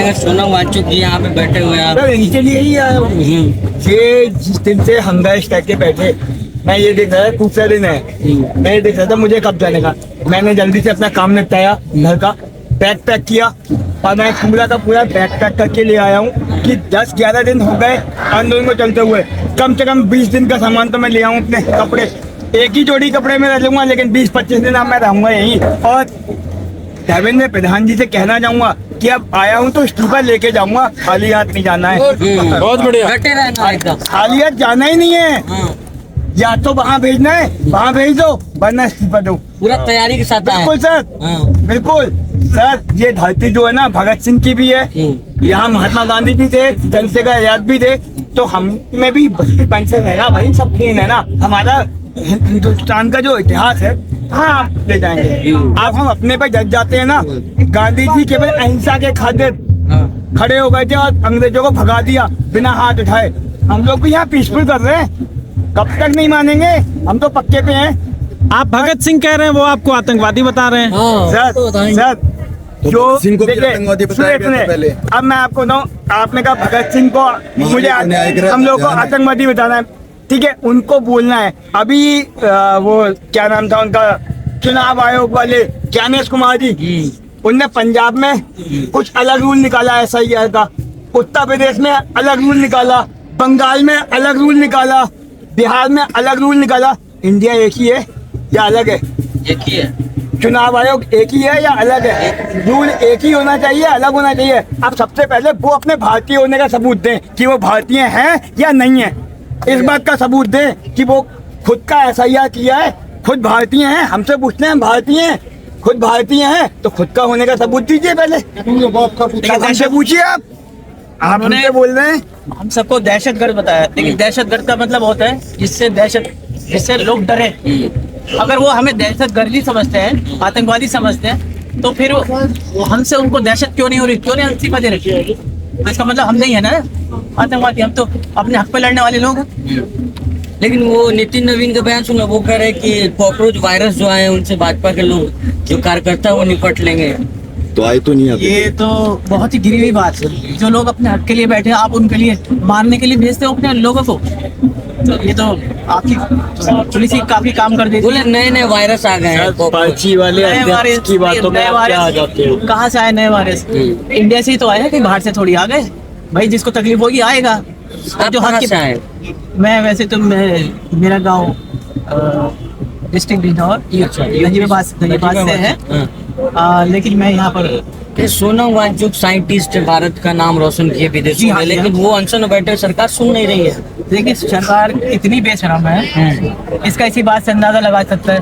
करेंगे। सोनम वांगचुक जी यहाँ पे बैठे हुए हैं। सर इनके लिए ही आया हूँ। ये जिस दिन से हंगामा स्टार्ट के बैठे, मैं ये देख रहा था खूब सारे दिन है, मैं ये देख रहा था मुझे कब जाने का। मैंने जल्दी से अपना काम निपटाया, घर का बैग पैक किया और मैं पूरा का पूरा बैग पैक करके ले आया हूँ कि 10-11 दिन हो गए आंदोलन को चलते हुए। कम से कम 20 दिन का सामान तो मैं ले आऊँ अपने कपड़े। एक ही जोड़ी कपड़े में रह लूंगा, लेकिन 20-25 दिन अब मैं रहूंगा यहीं। और देवेंद्र प्रधान जी से कहना चाहूंगा कि अब आया हूँ तो इस्तीफा लेके जाऊंगा, खाली हाथ नहीं जाना है। बहुत बढ़िया। डटे रहना एकदम। खाली हाथ जाना ही नहीं है, या तो वहाँ भेजना है वहाँ भेज दो, वरना इस्तीफा दो। पूरा तैयारी के साथ आए। बिल्कुल सर, बिल्कुल सर। ये धरती जो है ना भगत सिंह की भी है, यहाँ महात्मा गांधी भी थे, चंद्रशेखर आजाद भी थे, तो हम में भी पेंशन है ना भाई, सब क्लीन है ना। हमारा हिंदुस्तान का जो इतिहास है, हाँ आप ले जाएंगे। आप हम अपने पे जज जाते हैं ना। गांधी जी केवल अहिंसा के खातिर खड़े हो गए थे और अंग्रेजों को भगा दिया बिना हाथ उठाए। हम लोग भी यहाँ पीसफुल कर रहे हैं, कब तक नहीं मानेंगे, हम तो पक्के पे हैं। आप भगत सिंह कह रहे हैं, वो आपको आतंकवादी बता रहे हैं। सर जो देखिए, अब मैं आपको बताऊं, आपने कहा भगत सिंह को, मुझे हम लोग को आतंकवादी बताना है, ठीक है, उनको बोलना है। अभी वो क्या नाम था उनका, चुनाव आयोग वाले ज्ञानेश कुमार जी, उनने पंजाब में कुछ अलग रूल निकाला SIR का, उत्तर प्रदेश में अलग रूल निकाला, बंगाल में अलग रूल निकाला, बिहार में अलग रूल निकाला। इंडिया एक ही है या अलग है? एक ही है। चुनाव आयोग एक ही है या अलग है? रूल एक ही होना चाहिए, अलग होना चाहिए। अब सबसे पहले वो अपने भारतीय होने का सबूत दें कि वो भारतीय हैं या नहीं है। इस बात का सबूत दें कि वो खुद का SIR किया है, खुद भारतीय हैं। हमसे पूछते हैं भारतीय हैं, खुद भारतीय हैं तो खुद का होने का सबूत दीजिए पहले। हमसे पूछिए, आप हमसे बोल रहे हैं। हम सबको दहशतगर्द बताया, लेकिन दहशतगर्द का मतलब होता है जिससे लोग डरे। अगर वो हमें दहशतगर्दी समझते हैं, आतंकवादी समझते हैं, तो फिर वो हमसे उनको दहशत क्यों नहीं हो रही, क्यों नहीं इस्तीफा दे रही? तो इसका मतलब हम नहीं है ना आतंकवादी, हम तो अपने हक पे लड़ने वाले लोग हैं। लेकिन वो नितिन नवीन का बयान सुना, वो कह रहे हैं कि कॉकरोच वायरस जो आए उनसे भाजपा के लोग जो कार्यकर्ता वो निपट लेंगे। तो आए तो नहीं आते। ये तो बहुत ही गिरी हुई बात है। जो लोग अपने हक के लिए बैठे हैं, आप उनके लिए मारने के लिए भेजते हो अपने लोगों को। तो ये तो आपकी पुलिस ही काफी काम कर देती बोले नए वायरस आ गए हैं। पर्ची वाले अध्यक्ष की बातों में आप क्या आ जाते हो? कहाँ से आए नए वायरस? इंडिया से ही तो आए हैं, कहीं बाहर से थोड़ी आ गए। भाई जिसको तकलीफ होगी आएगा। आप जो कहाँ हक से आए? मैं वैसे तो मेरा गाँव डिस्ट्रिक्ट बिजनौर नजीबाबाद से है, लेकिन मैं यहाँ पर सोनम वांगचुक साइंटिस्ट है, भारत का नाम रोशन किए विदेशों में, लेकिन वो अनशन में बैठे, सरकार सुन नहीं रही है। देखिए सरकार इतनी बेशरम है, इसका इसी बात से अंदाजा लगा सकता है।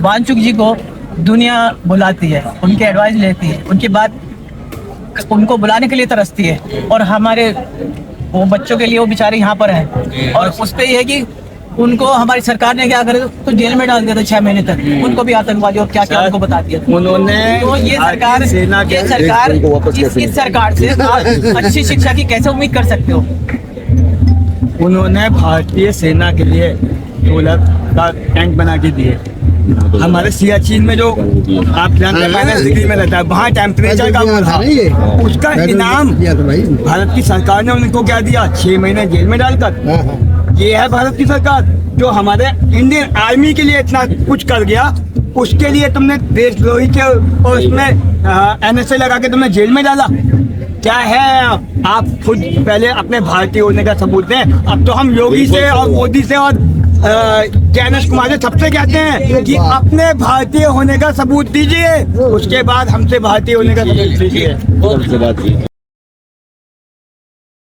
वांगचुक जी को दुनिया बुलाती है, उनके एडवाइस लेती है, उनकी बात उनको बुलाने के लिए तरसती है, और हमारे वो बच्चों के लिए वो बेचारे यहाँ पर हैं। और उस पे ये है कि उनको हमारी सरकार ने क्या करे, तो जेल में डाल दिया था 6 महीने तक। उनको भी आतंकवादी और क्या क्या उनको बता दिया। उन्होंने तो ये सरकार इस सरकार से आप अच्छी शिक्षा की कैसे उम्मीद कर सकते हो? उन्होंने भारतीय सेना के लिए 2 लाख का टैंक बना के दिए। हमारे सियाचिन में जो आप जानते हैं -डिग्री में रहता है, वहाँ टेम्परेचर का था, उसका इनाम भारत की सरकार ने उनको क्या दिया? 6 महीने जेल में डालकर। ये है भारत की सरकार जो हमारे इंडियन आर्मी के लिए इतना कुछ कर गया। उसके लिए तुमने देशद्रोही के और उसमें NSA लगा के तुमने जेल में डाला। क्या है? आप खुद पहले अपने भारतीय होने का सबूत दें। अब तो हम योगी से और मोदी से और ज्ञानेश कुमार से सबसे कहते हैं कि अपने भारतीय होने का सबूत दीजिए, उसके बाद हमसे भारतीय होने का सबूत दीजिए।